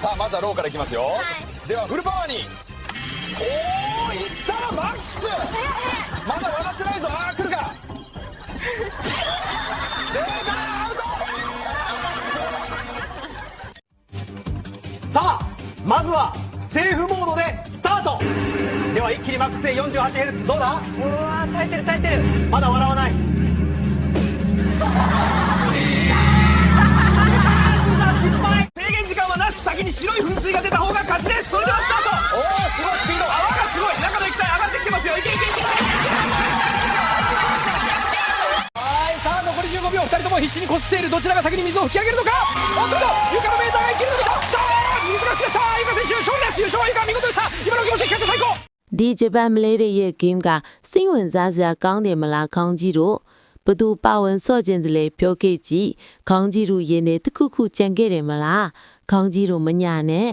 さあまずはローからいきますよ、ではフルパワーにおおいったらマックスまだ笑ってないぞ来るか出たアウトさあまずはセーフモードでスタートでは一気にマックスへ 48Hz どうだうわ耐えてる耐えてる。まだ笑わない失敗制限時間はなし先に白い噴水が出た方が勝ちですそれではスタートおおすごいスピード泡がすごい中の液体上がってきてますよいけいけいけはいさあ残り15秒2人とも必死にこすっているどちらが先に水を吹き上げるのかおっと床のメーターが生きるのかさあ水が吹き出したゆか選手勝利です優勝はゆか見事でした今の気持ち聞かせて最高ဒီဂျပန်မလေးတွေရဲ့ game ကစိတ်ဝင်စားစရာကောင်းတယ်မလားခေါင်းကြီးတို့ဘသူပါဝင်စော့ခြင်းတလေပြောခဲ့ကြည့်ခေါင်းကြီးတို့ရင်းနေတစ်ခုခုကြံခဲ့တယ်မလားခေါင်းကြီးတို့မညာနဲ့